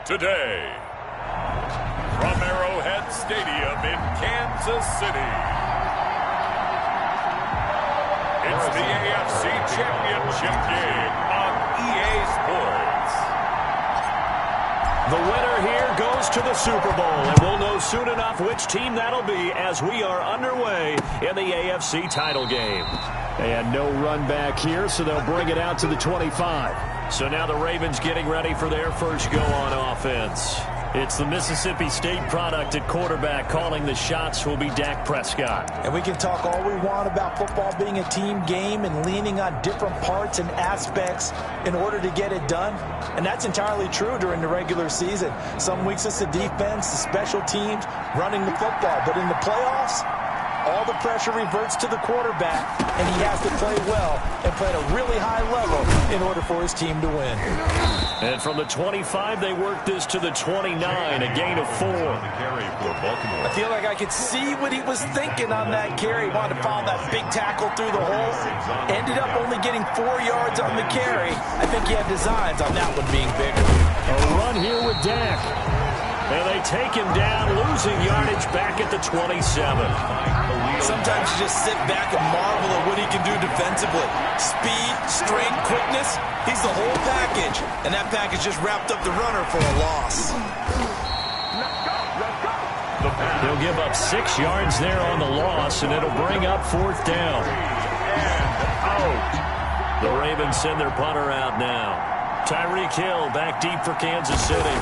today. From Arrowhead Stadium in Kansas City, it's the AFC Championship game on EA Sports. The winner here goes to the Super Bowl, and we'll know soon enough which team that'll be as we are underway in the AFC title game. And no run back here, so they'll bring it out to the 25. So now the Ravens getting ready for their first go on offense. It's the Mississippi State product at quarterback. Calling the shots will be Dak Prescott. And we can talk all we want about football being a team game and leaning on different parts and aspects in order to get it done. And that's entirely true during the regular season. Some weeks it's the defense, the special teams, running the football. But in the playoffs, all the pressure reverts to the quarterback, and he has to play well and play at a really high level in order for his team to win. And from the 25, they work this to the 29, a gain of 4. I feel like I could see what he was thinking on that carry. He wanted to follow that big tackle through the hole. Ended up only getting 4 yards on the carry. I think he had designs on that one being bigger. A run here with Dak. And they take him down, losing yardage back at the 27. Sometimes you just sit back and marvel at what he can do defensively. Speed, strength, quickness. He's the whole package. And that package just wrapped up the runner for a loss. They'll give up 6 yards there on the loss, and it'll bring up 4th down. The Ravens send their punter out now. Tyreek Hill back deep for Kansas City.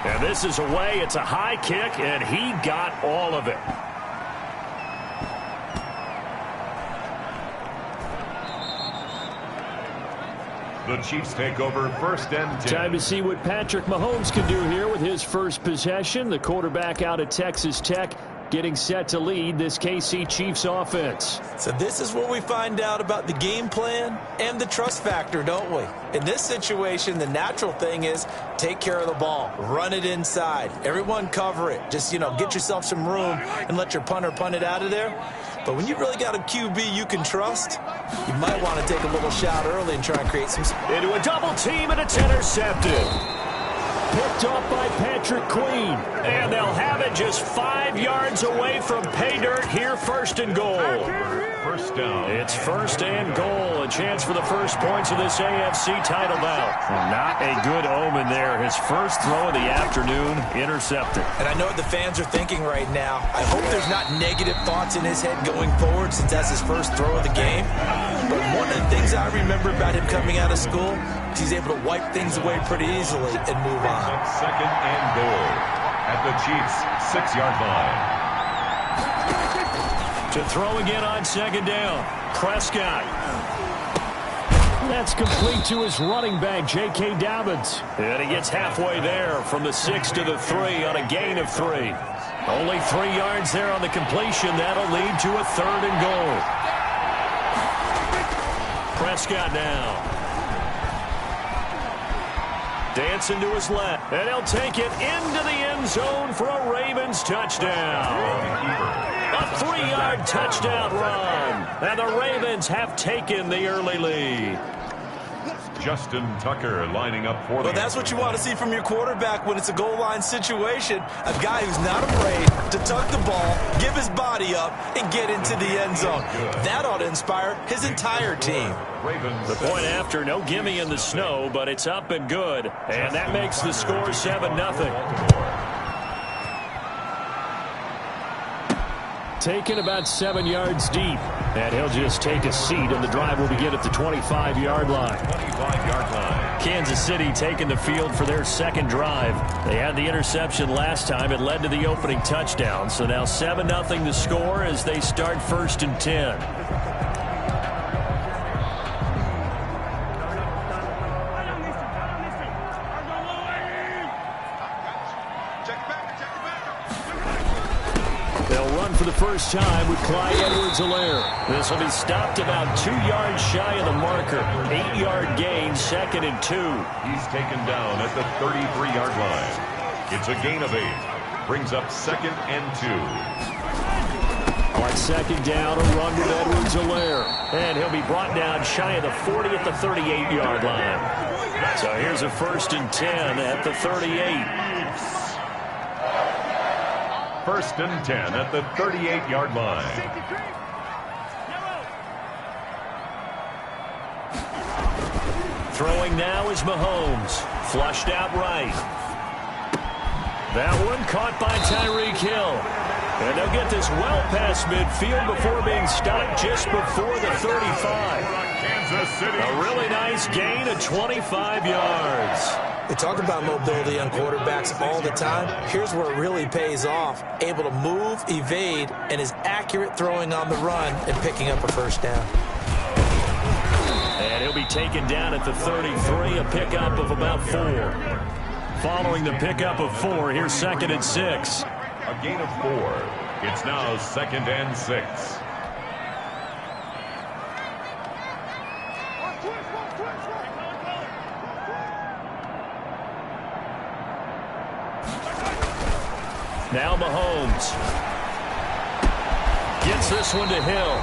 And this is away. It's a high kick, and he got all of it. The Chiefs take over 1st and 10. Time to see what Patrick Mahomes can do here with his first possession. The quarterback out of Texas Tech getting set to lead this KC Chiefs offense. So this is where we find out about the game plan and the trust factor, don't we? In this situation, the natural thing is take care of the ball. Run it inside. Everyone cover it. Just, get yourself some room and let your punter punt it out of there. But when you really got a QB you can trust, you might want to take a little shot early and try and create some... Into a double team, and it's intercepted. Picked off by Patrick Queen. And they'll have it just 5 yards away from pay dirt here, 1st and goal. First down. It's 1st and goal. A chance for the first points of this AFC title bout. Not a good omen there. His first throw of the afternoon, intercepted. And I know what the fans are thinking right now. I hope there's not negative thoughts in his head going forward since that's his first throw of the game. But one of the things I remember about him coming out of school is he's able to wipe things away pretty easily and move on. 2nd and goal at the Chiefs' 6-yard line. To throw again on 2nd down. Prescott. That's complete to his running back, J.K. Dobbins. And he gets halfway there from the 6 to the 3 on a gain of 3. Only 3 yards there on the completion. That'll lead to a 3rd and goal. Prescott now. Dancing to his left. And he'll take it into the end zone for a Ravens touchdown. A 3-yard touchdown run. And the Ravens have taken the early lead. Justin Tucker lining up for Well, that's what you want to see from your quarterback when it's a goal line situation. A guy who's not afraid to tuck the ball, give his body up, and get into the end zone. That ought to inspire his entire team. The point after, no gimme in the snow, but it's up and good. And that makes the score 7-0. Taken about 7 yards deep. And he'll just take a seat, and the drive will begin at the 25-yard line. 25-yard line. Kansas City taking the field for their second drive. They had the interception last time. It led to the opening touchdown. So now 7-0 the score as they start 1st and 10. For the first time with Clyde Edwards-Helaire. This will be stopped about 2 yards shy of the marker. 8-yard gain, 2nd and 2. He's taken down at the 33-yard line. It's a gain of 8. Brings up 2nd and 2. On second down, a run with Edwards-Helaire. And he'll be brought down shy of the 40 at the 38-yard line. So here's a 1st and 10 at the 38. 1st and 10 at the 38-yard line. Throwing now is Mahomes. Flushed out right. That one caught by Tyreek Hill. And they'll get this well past midfield before being stopped just before the 35. A really nice gain of 25 yards. We talk about mobility on quarterbacks all the time. Here's where it really pays off. Able to move, evade, and is accurate throwing on the run and picking up a 1st down. And he'll be taken down at the 33, a pickup of about 4. Following the pickup of 4, here's 2nd and 6. A gain of 4. It's now 2nd and 6. Now Mahomes gets this one to Hill.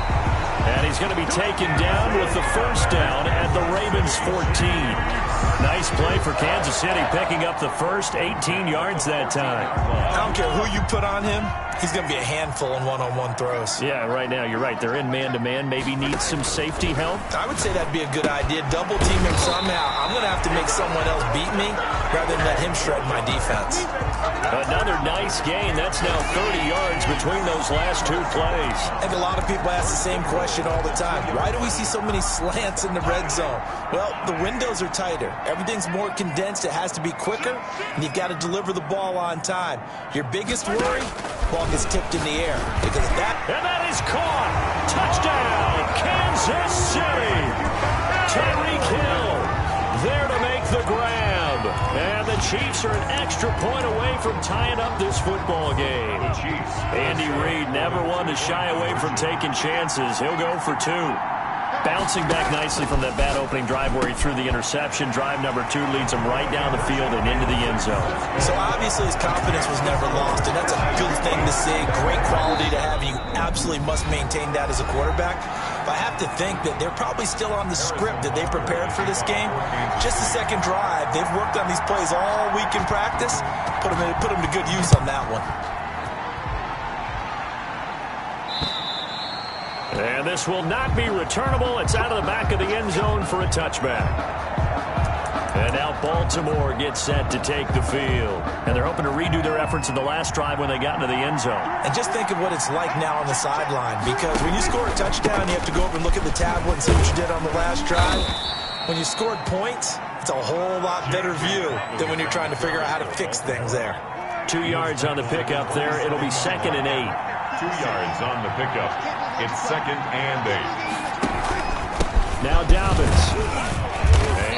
And he's going to be taken down with the 1st down at the Ravens 14. Nice play for Kansas City, picking up the first 18 yards that time. I don't care who you put on him. He's going to be a handful in one-on-one throws. Yeah, right now, you're right. They're in man-to-man. Maybe need some safety help. I would say that'd be a good idea. Double team him somehow. I'm going to have to make someone else beat me rather than let him shred my defense. Another nice gain. That's now 30 yards between those last 2 plays. I think a lot of people ask the same question all the time. Why do we see so many slants in the red zone? Well, the windows are tighter. Everything's more condensed. It has to be quicker, and you've got to deliver the ball on time. Your biggest worry? Ball gets tipped in the air. Because of that. And that is caught. Touchdown, Kansas City. Tyreek Hill there to make the grab. And the Chiefs are an extra point away from tying up this football game. Andy Reid never one to shy away from taking chances. He'll go for 2. Bouncing back nicely from that bad opening drive where he threw the interception. Drive number 2 leads him right down the field and into the end zone. So obviously his confidence was never lost, and that's a good thing to see. Great quality to have, and you absolutely must maintain that as a quarterback. But I have to think that they're probably still on the script that they prepared for this game. Just the second drive. They've worked on these plays all week in practice. Put them to good use on that one. And this will not be returnable. It's out of the back of the end zone for a touchback. And now Baltimore gets set to take the field. And they're hoping to redo their efforts in the last drive when they got into the end zone. And just think of what it's like now on the sideline. Because when you score a touchdown, you have to go over and look at the tablet and see what you did on the last drive. When you scored points, it's a whole lot better view than when you're trying to figure out how to fix things there. 2 yards on the pickup there. It'll be 2nd and 8. 2 yards on the pickup. It's 2nd and 8. Now Dobbins.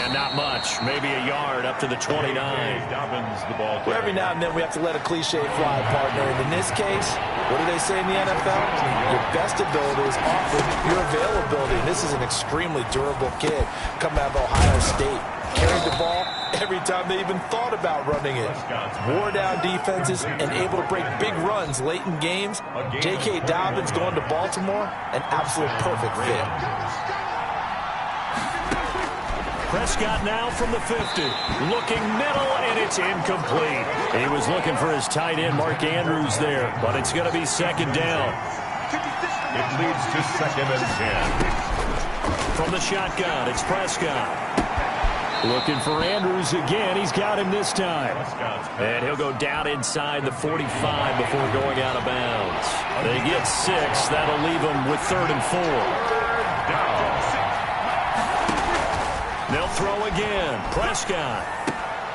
And not much. Maybe a yard up to the 29. Dobbins, the ball. Well, every now and then we have to let a cliche fly, partner. And in this case, what do they say in the NFL? Your best ability is often your availability. And this is an extremely durable kid coming out of Ohio State. Carried the ball every time they even thought about running it. Wore down defenses and able to break big runs late in games. J.K. Dobbins going to Baltimore, an absolute perfect fit. Prescott now from the 50. Looking middle, and it's incomplete. He was looking for his tight end, Mark Andrews, there, but it's going to be 2nd down. It leads to 2nd and 10. From the shotgun, it's Prescott. Looking for Andrews again. He's got him this time. And he'll go down inside the 45 before going out of bounds. They get 6. That'll leave them with 3rd and 4. They'll throw again. Prescott.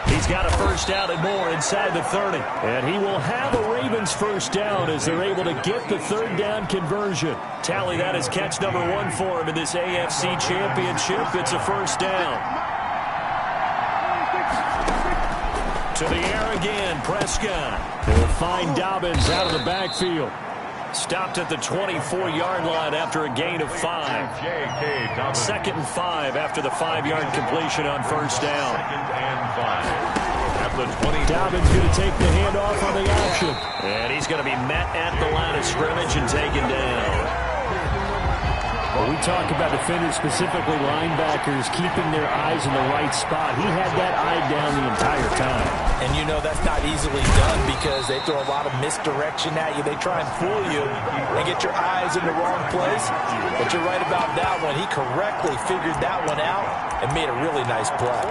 He's got a 1st down and more inside the 30. And he will have a Ravens 1st down as they're able to get the 3rd down conversion. Tally that as catch number 1 for him in this AFC Championship. It's a 1st down. To the air again, Prescott. They'll find Dobbins out of the backfield. Stopped at the 24-yard line after a gain of 5. 2nd and 5 after the 5-yard completion on 1st down. 2nd and 5. At the 20. Dobbins going to take the handoff on the option. And he's going to be met at the line of scrimmage and taken down. Well, we talk about defenders, specifically linebackers, keeping their eyes in the right spot. He had that eye down the entire time. And you know that's not easily done because they throw a lot of misdirection at you. They try and fool you and get your eyes in the wrong place. But you're right about that one. He correctly figured that one out and made a really nice play.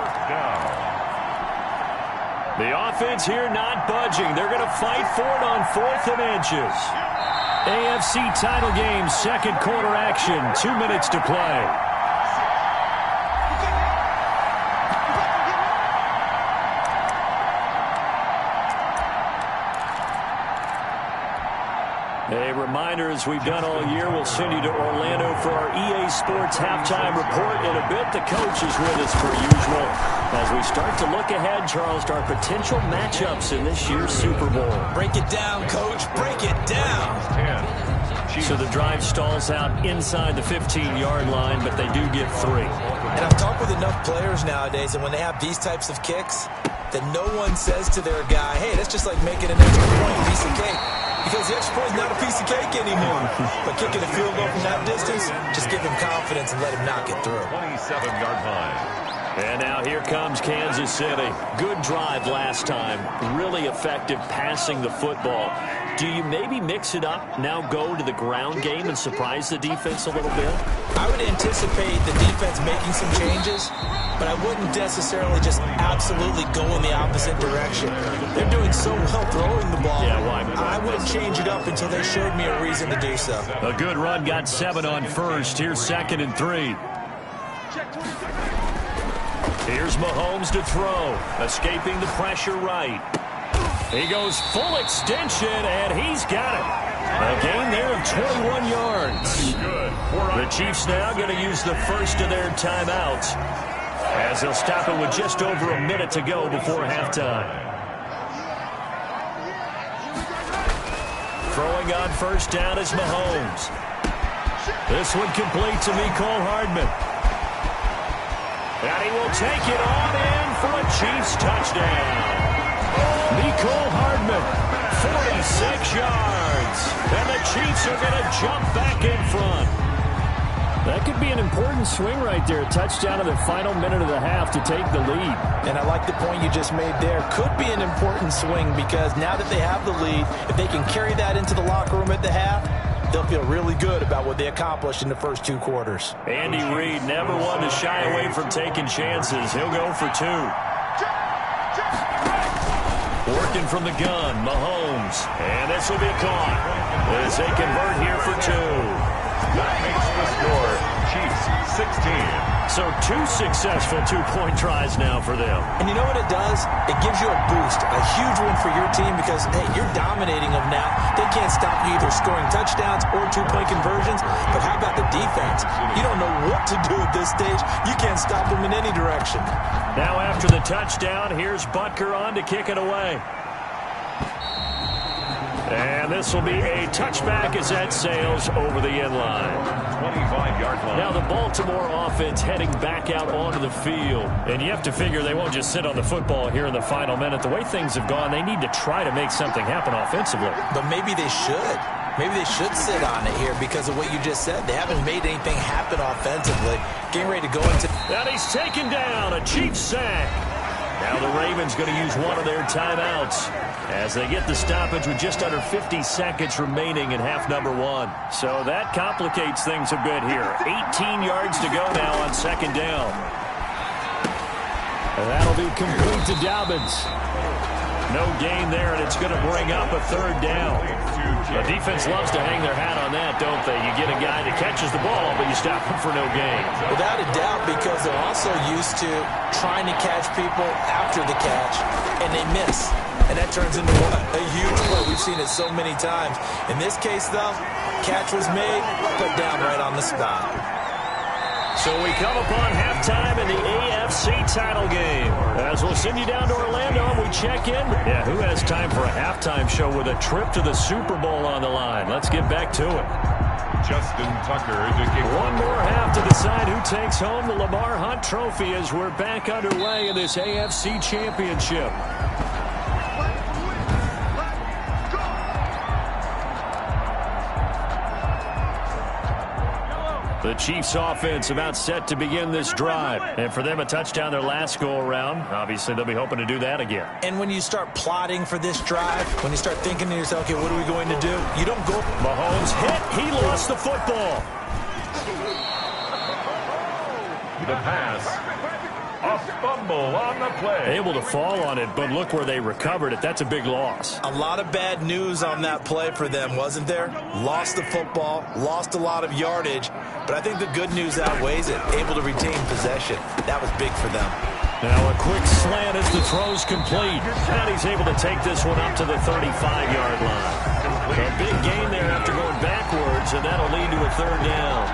The offense here not budging. They're going to fight for it on 4th and inches. AFC title game, second quarter action. 2 minutes to play. A reminder, as we've done all year, we'll send you to Orlando for our EA Sports halftime report. In a bit, the coach is with us per usual. As we start to look ahead, Charles, to our potential matchups in this year's Super Bowl. Break it down, Coach. Break it down. So the drive stalls out inside the 15-yard line, but they do get 3. And I've talked with enough players nowadays, and when they have these types of kicks, that no one says to their guy, hey, that's just like making an extra point, piece of cake. Because the extra point is not a piece of cake anymore. But kicking a field goal from that distance, just give him confidence and let him knock it through. 27-yard line. And now here comes Kansas City. Good drive last time. Really effective passing the football. Do you maybe mix it up, now go to the ground game and surprise the defense a little bit? I would anticipate the defense making some changes, but I wouldn't necessarily just absolutely go in the opposite direction. They're doing so well throwing the ball. Yeah, why? I wouldn't change it up until they showed me a reason to do so. A good run, got 7 on first. Here's 2nd and 3. Here's Mahomes to throw, escaping the pressure right. He goes full extension, and he's got it. A gain there of 21 yards. The Chiefs now going to use the first of their timeouts, as they'll stop it with just over a minute to go before halftime. Throwing on first down is Mahomes. This one complete to Mecole Hardman. And he will take it on in for a Chiefs touchdown. Mecole Hardman, 46 yards. And the Chiefs are going to jump back in front. That could be an important swing right there. A touchdown in the final minute of the half to take the lead. And I like the point you just made there. Could be an important swing because now that they have the lead, if they can carry that into the locker room at the half, they'll feel really good about what they accomplished in the first 2 quarters. Andy Reid never one to shy away from taking chances. He'll go for 2. Working from the gun, Mahomes. And this will be a caught as they convert here for 2. That makes the score Chiefs 16. So 2 successful 2-point tries now for them. And you know what it does? It gives you a boost, a huge one for your team because, hey, you're dominating them now. They can't stop you either scoring touchdowns or 2-point conversions. But how about the defense? You don't know what to do at this stage. You can't stop them in any direction. Now after the touchdown, here's Butker on to kick it away. And this will be a touchback as that sails over the end line. 25-yard line. Now the Baltimore offense heading back out onto the field. And you have to figure they won't just sit on the football here in the final minute. The way things have gone, they need to try to make something happen offensively. But maybe they should. Maybe they should sit on it here because of what you just said. They haven't made anything happen offensively. Getting ready to go into... And he's taken down, a Chiefs sack. Now the Ravens going to use one of their timeouts as they get the stoppage with just under 50 seconds remaining in half number 1. So that complicates things a bit here. 18 yards to go now on 2nd down. And that'll be complete to Dobbins. No gain there, and it's going to bring up a 3rd down. The defense loves to hang their hat on that, don't they? You get a guy that catches the ball, but you stop him for no gain. Without a doubt, because they're also used to trying to catch people after the catch, and they miss. And that turns into what? A huge play. We've seen it so many times. In this case, though, catch was made, put down right on the spot. So we come upon halftime in the AFC title game. As we'll send you down to Orlando and we check in. Yeah, who has time for a halftime show with a trip to the Super Bowl on the line? Let's get back to it. Justin Tucker to kick. One more half to decide who takes home the Lamar Hunt Trophy as we're back underway in this AFC Championship. The Chiefs offense about set to begin this drive. And for them, a touchdown their last go-around. Obviously, they'll be hoping to do that again. And when you start plotting for this drive, when you start thinking to yourself, okay, what are we going to do? You don't go. Mahomes hit. He lost the football. The pass. A fumble on the play. Able to fall on it, but look where they recovered it. That's a big loss. A lot of bad news on that play for them, wasn't there? Lost the football, lost a lot of yardage, but I think the good news outweighs it. Able to retain possession. That was big for them. Now a quick slant as the throw's complete. And he's able to take this one up to the 35-yard line. A big gain there after going backwards, and that'll lead to a third down.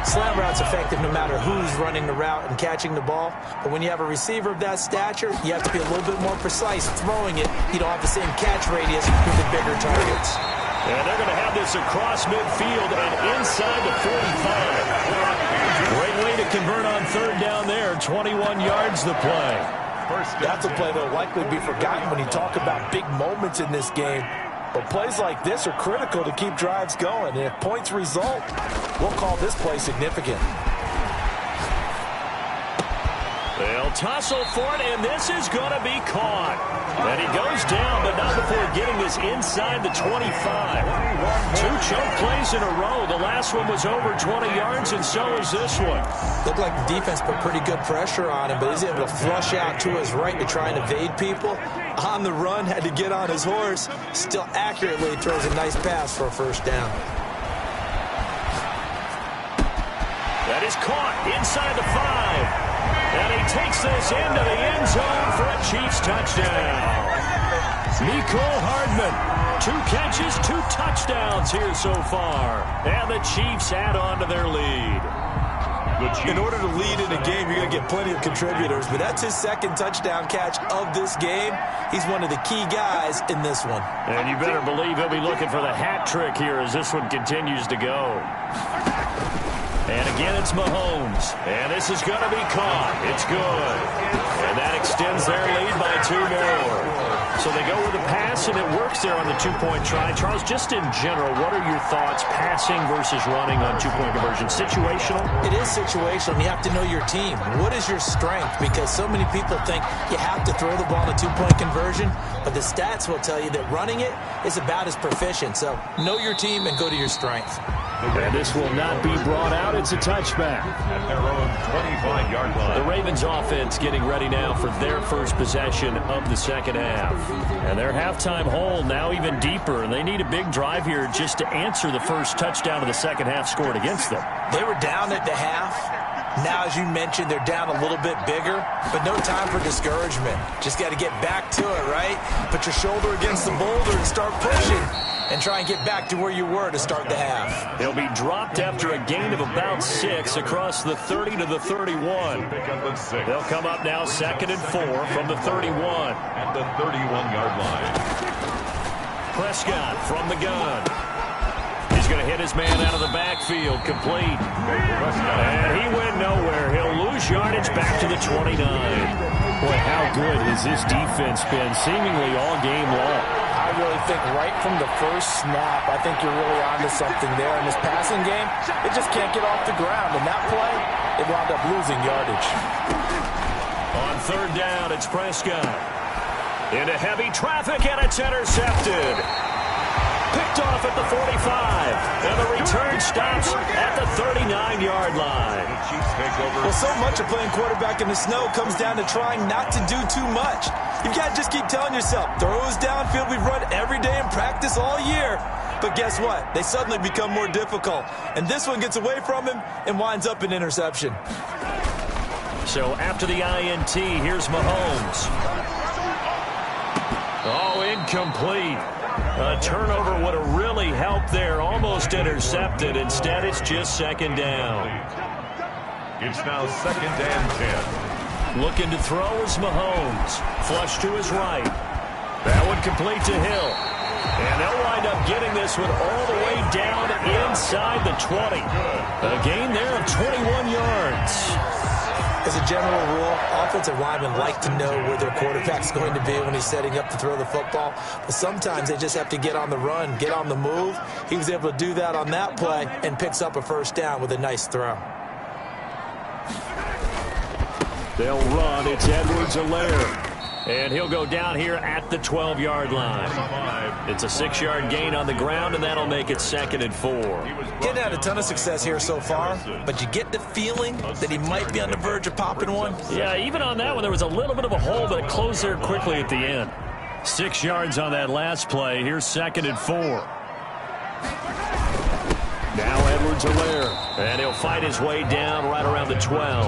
Slant route's effective no matter who's running the route and catching the ball. But when you have a receiver of that stature, you have to be a little bit more precise throwing it. You don't have the same catch radius with the bigger targets. And they're going to have this across midfield and inside the 45. Great way to convert on third down there. 21 yards the play. That's a play that will likely be forgotten when you talk about big moments in this game. But plays like this are critical to keep drives going. And if points result, we'll call this play significant. They'll tussle for it, and this is going to be caught. And he goes down, but not before getting this inside the 25. Two choke plays in a row. The last one was over 20 yards, and so is this one. Looked like the defense put pretty good pressure on him, but he's able to flush out to his right to try and evade people. On the run, had to get on his horse. Still accurately throws a nice pass for a first down. That is caught inside the 5. And he takes this into the end zone for a Chiefs touchdown. Mecole Hardman, 2 catches, 2 touchdowns here so far. And the Chiefs add on to their lead. In order to lead in a game, you're going to get plenty of contributors, but that's his second touchdown catch of this game. He's one of the key guys in this one. And you better believe he'll be looking for the hat trick here as this one continues to go. And again, it's Mahomes. And this is going to be caught. It's good. And that extends their lead by 2 more. So they go with a pass, and it works there on the 2-point try. Charles, just in general, what are your thoughts passing versus running on 2-point conversion? Situational? It is situational, and you have to know your team. What is your strength? Because so many people think you have to throw the ball in a 2-point conversion, but the stats will tell you that running it is about as proficient. So know your team and go to your strength. And this will not be brought out. It's a touchback. At their own 25-yard line. The Ravens offense getting ready now for their first possession of the second half. And their halftime hole now even deeper. And they need a big drive here just to answer the first touchdown of the second half scored against them. They were down at the half. Now, as you mentioned, they're down a little bit bigger, but no time for discouragement. Just got to get back to it, right? Put your shoulder against the boulder and start pushing. And try and get back to where you were to start the half. He'll be dropped after a gain of about 6 across the 30 to the 31. They'll come up now 2nd and 4 from the 31. At the 31-yard line. Prescott from the gun. He's going to hit his man out of the backfield, complete. And he went nowhere. He'll lose yardage back to the 29. Boy, how good has this defense been seemingly all game long? I really think right from the first snap, I think you're really onto something there. In this passing game, it just can't get off the ground. And that play, it wound up losing yardage. On third down, it's Prescott. Into heavy traffic, and it's intercepted. Picked off at the 45. And the return stops at the 39-yard line. Well, so much of playing quarterback in the snow comes down to trying not to do too much. You've got to just keep telling yourself, throws downfield we've run every day in practice all year. But guess what? They suddenly become more difficult. And this one gets away from him and winds up an interception. So after the INT, here's Mahomes. Oh, incomplete. A turnover would have really helped there. Almost intercepted. Instead, it's just second down. It's now 2nd and 10. Looking to throw is Mahomes. Flush to his right. That one complete to Hill. And they'll wind up getting this one all the way down inside the 20. A gain there of 21 yards. As a general rule, offensive linemen like to know where their quarterback's going to be when he's setting up to throw the football. But sometimes they just have to get on the run, get on the move. He was able to do that on that play and picks up a first down with a nice throw. They'll run. It's Edwards-Helaire. And he'll go down here at the 12-yard line. It's a 6-yard gain on the ground, and that'll make it 2nd and 4. Getting had a ton of success here so far, but you get the feeling that he might be on the verge of popping one. Yeah, even on that one, there was a little bit of a hole, but it closed there quickly at the end. 6 yards on that last play. Here's 2nd and 4. Now Edwards-Helaire, and he'll fight his way down right around the 12.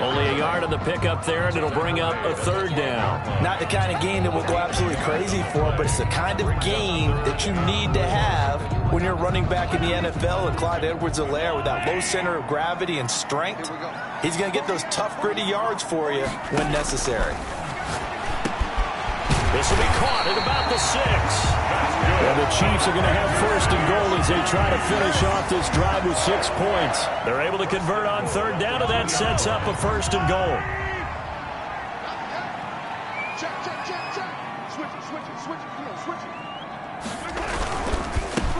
Only a yard on the pickup there, and it'll bring up a 3rd down. Not the kind of gain that we'll go absolutely crazy for, but it's the kind of gain that you need to have when you're running back in the NFL. And Clyde Edwards-Helaire, with that low center of gravity and strength, he's going to get those tough, gritty yards for you when necessary. This will be caught at about the 6. And the Chiefs are going to have 1st and goal as they try to finish off this drive with 6 points. They're able to convert on 3rd down, and that sets up a 1st and goal.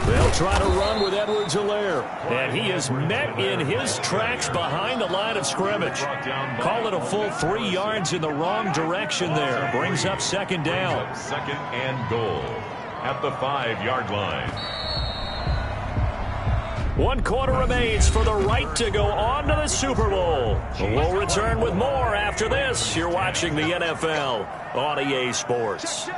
They'll try to run with Edwards-Helaire. And he is met in his tracks behind the line of scrimmage. Call it a full 3 yards in the wrong direction there. Brings up 2nd down. 2nd and goal at the 5-yard line. 1 quarter remains for the right to go on to the Super Bowl. We'll return with more after this. You're watching the NFL on EA Sports.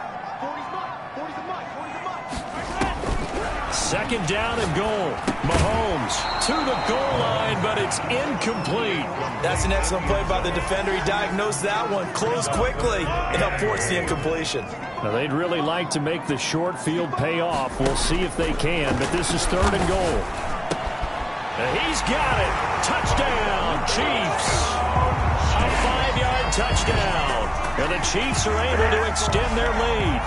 2nd down and goal. Mahomes to the goal line, but it's incomplete. That's an excellent play by the defender. He diagnosed that one, closed quickly, and upports the incompletion. Now, they'd really like to make the short field pay off. We'll see if they can, but this is 3rd and goal. And he's got it. Touchdown, Chiefs. A 5-yard touchdown. And the Chiefs are able to extend their lead.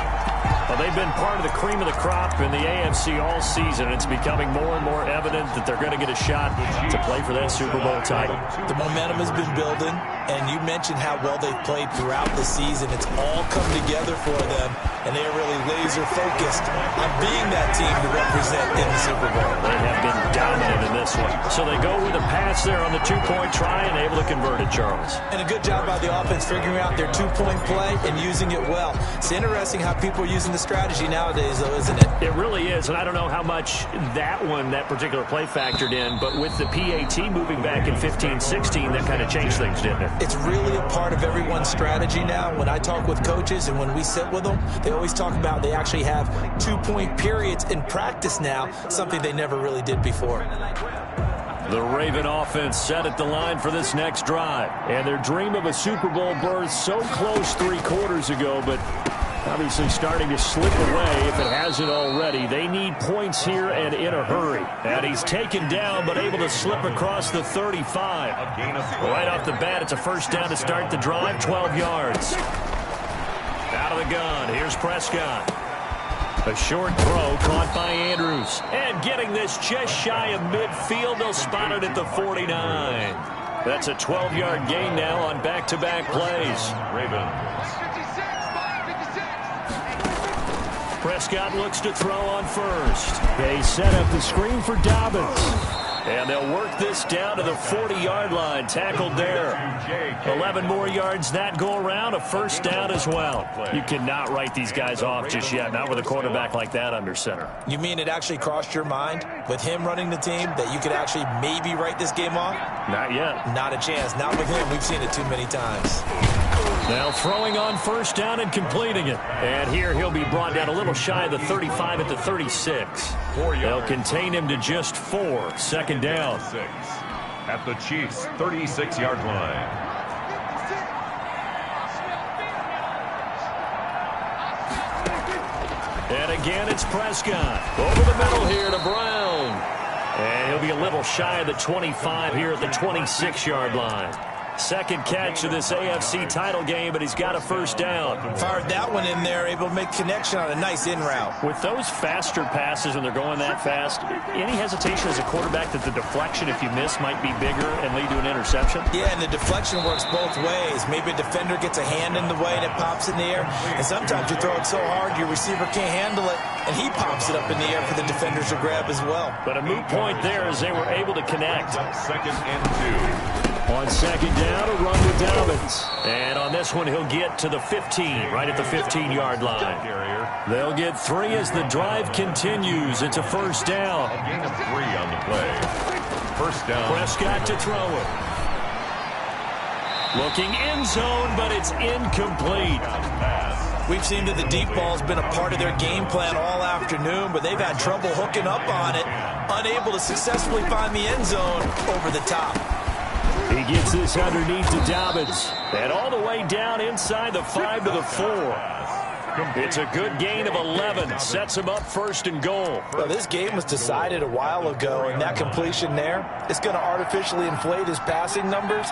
Well, they've been part of the cream of the crop in the AFC all season. It's becoming more and more evident that they're going to get a shot to play for that Super Bowl title. The momentum has been building, and you mentioned how well they've played throughout the season. It's all come together for them, and they are really laser-focused on being that team to represent in the Super Bowl. They have been dominant in this one. So they go with a pass there on the 2-point try and able to convert it, Charles. And a good job by the offense figuring out their 2-point play and using it well. It's interesting how people are using the strategy nowadays, though, isn't it? It really is, and I don't know how much that particular play factored in, but with the PAT moving back in 15-16, that kind of changed things, didn't it? It's really a part of everyone's strategy now. When I talk with coaches and when we sit with them, they always talk about they actually have 2-point periods in practice now, something they never really did before. The Raven offense set at the line for this next drive, and their dream of a Super Bowl berth so close 3 quarters ago, but obviously starting to slip away if it hasn't already. They need points here and in a hurry. And he's taken down but able to slip across the 35. Right off the bat, it's a 1st down to start the drive, 12 yards. Out of the gun, here's Prescott. A short throw caught by Andrews. And getting this just shy of midfield, they'll spot it at the 49. That's a 12-yard gain now on back-to-back plays. Ravens. Prescott looks to throw on 1st. They set up the screen for Dobbins. And they'll work this down to the 40-yard line. Tackled there. 11 more yards that go around. A 1st down as well. You cannot write these guys off just yet. Not with a quarterback like that under center. You mean it actually crossed your mind with him running the team that you could actually maybe write this game off? Not yet. Not a chance. Not with him. We've seen it too many times. Now throwing on 1st down and completing it. And here he'll be brought down a little shy of the 35 at the 36. They'll contain him to just 4. 2nd down. At the Chiefs' 36-yard line. And again, it's Prescott. Over the middle here to Brown. And he'll be a little shy of the 25 here at the 26-yard line. Second catch of this AFC title game, but he's got a first down. Fired that one in there, able to make connection on a nice in route. With those faster passes when they're going that fast, any hesitation as a quarterback that the deflection, if you miss, might be bigger and lead to an interception? Yeah, and the deflection works both ways. Maybe a defender gets a hand in the way and it pops in the air. And sometimes you throw it so hard your receiver can't handle it, and he pops it up in the air for the defenders to grab as well. But a moot point there as they were able to connect. Second and 2. On second down, a run with Dobbins. And on this one, he'll get to the 15, right at the 15-yard line. They'll get 3 as the drive continues. It's a first down. A gain of 3 on the play. First down. Prescott to throw it. Looking end zone, but it's incomplete. We've seen that the deep ball's been a part of their game plan all afternoon, but they've had trouble hooking up on it, unable to successfully find the end zone over the top. He gets this underneath to Dobbins. And all the way down inside the 5 to the 4. It's a good gain of 11. Sets him up first and goal. Well, this game was decided a while ago, and that completion there is going to artificially inflate his passing numbers.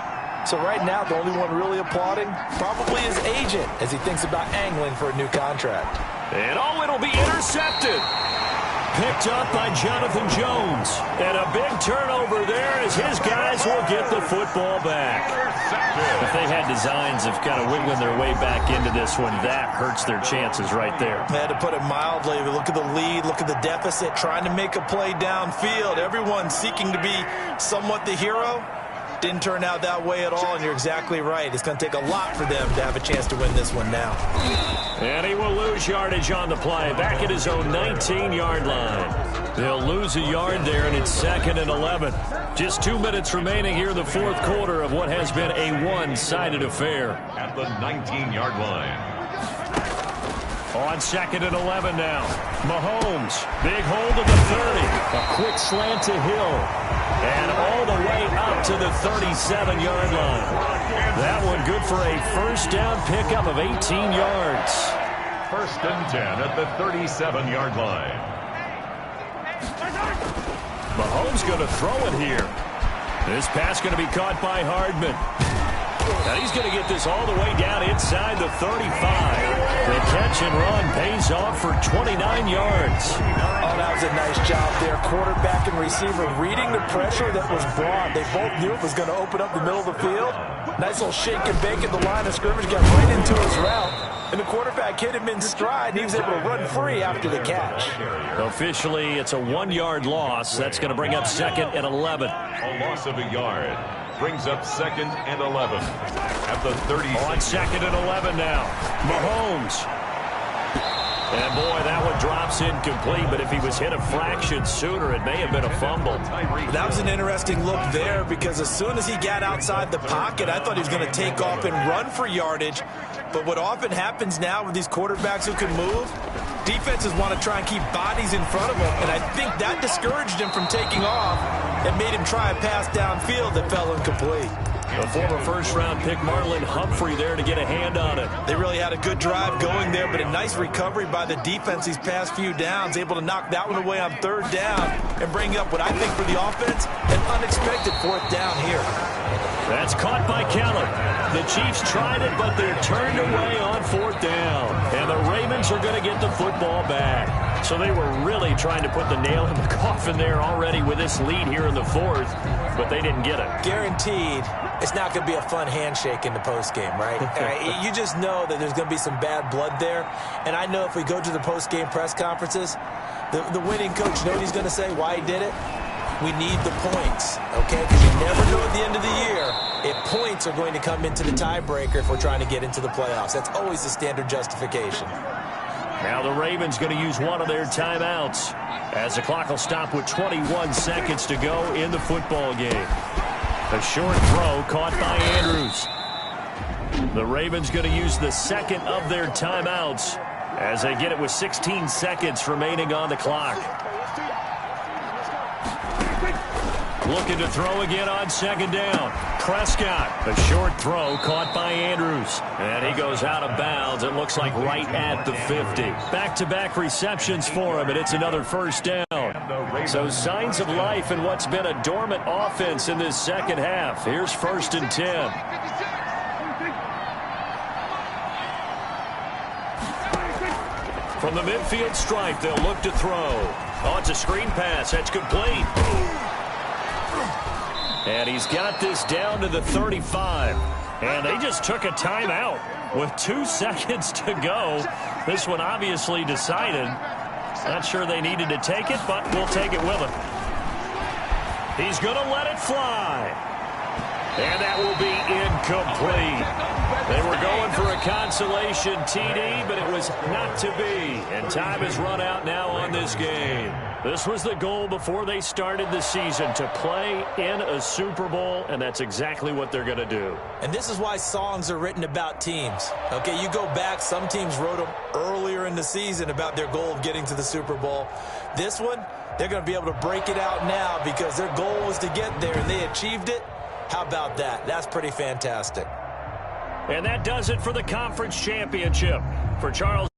So right now, the only one really applauding probably his agent as he thinks about angling for a new contract. And it'll be intercepted. Picked up by Jonathan Jones. And a big turnover there as his guys will get the football back. If they had designs of kind of wiggling their way back into this one, that hurts their chances right there. They had to put it mildly. But look at the lead, look at the deficit, trying to make a play downfield. Everyone seeking to be somewhat the hero. Didn't turn out that way at all, and you're exactly right. It's going to take a lot for them to have a chance to win this one now. And he will lose yardage on the play, back at his own 19-yard line. They'll lose a yard there, and it's second and 11. Just 2 minutes remaining here in the fourth quarter of what has been a one-sided affair. At the 19-yard line. On second and 11 now. Mahomes, big hold of the 30. A quick slant to Hill. And all the way up to the 37-yard line. That one good for a first down pickup of 18 yards. First and 10 at the 37-yard line. Mahomes going to throw it here. This pass going to be caught by Hardman. Now he's going to get this all the way down inside the 35. The catch and run pays off for 29 yards. Oh, that was a nice job there. Quarterback and receiver reading the pressure that was brought. They both knew it was going to open up the middle of the field. Nice little shake and bake at the line of scrimmage. Got right into his route. And the quarterback hit him in stride. And he was able to run free after the catch. Officially, it's a 1-yard loss. That's going to bring up second and 11. A loss of a yard. Brings up second and 11 at the 30. On second and 11 now. Mahomes. And boy, that one drops incomplete, but if he was hit a fraction sooner, it may have been a fumble. That was an interesting look there because as soon as he got outside the pocket, I thought he was going to take off and run for yardage. But what often happens now with these quarterbacks who can move, defenses want to try and keep bodies in front of them, and I think that discouraged him from taking off and made him try a pass downfield that fell incomplete. The former first-round pick Marlon Humphrey there to get a hand on it. They really had a good drive going there, but a nice recovery by the defense these past few downs, able to knock that one away on third down and bring up what I think for the offense, an unexpected fourth down here. That's caught by Keller. The Chiefs tried it, but they're turned away on fourth down. And the Ravens are going to get the football back. So they were really trying to put the nail in the coffin there already with this lead here in the fourth, but they didn't get it. Guaranteed, it's not going to be a fun handshake in the postgame, right? You just know that there's going to be some bad blood there. And I know if we go to the postgame press conferences, the winning coach, you know what he's going to say, why he did it? We need the points, okay? Because you never know at the end of the year if points are going to come into the tiebreaker if we're trying to get into the playoffs. That's always the standard justification. Now the Ravens going to use one of their timeouts as the clock will stop with 21 seconds to go in the football game. A short throw caught by Andrews. The Ravens going to use the second of their timeouts as they get it with 16 seconds remaining on the clock. Looking to throw again on second down. Prescott, a short throw caught by Andrews. And he goes out of bounds. It looks like right at the 50. Back-to-back receptions for him, and it's another first down. And the So signs of life in what's been a dormant offense in this second half. Here's 1st and 10. From the midfield stripe, they'll look to throw. Oh, it's a screen pass. That's complete. And he's got this down to the 35. And they just took a timeout with 2 seconds to go. This one obviously decided. Not sure they needed to take it, but we'll take it with him. He's going to let it fly. And that will be incomplete. They were going for a consolation TD, but it was not to be. And time has run out now on this game. This was the goal before they started the season, to play in a Super Bowl, and that's exactly what they're going to do. And this is why songs are written about teams. Okay, you go back, some teams wrote them earlier in the season about their goal of getting to the Super Bowl. This one, they're going to be able to break it out now because their goal was to get there, and they achieved it. How about that? That's pretty fantastic. And that does it for the conference championship. For Charles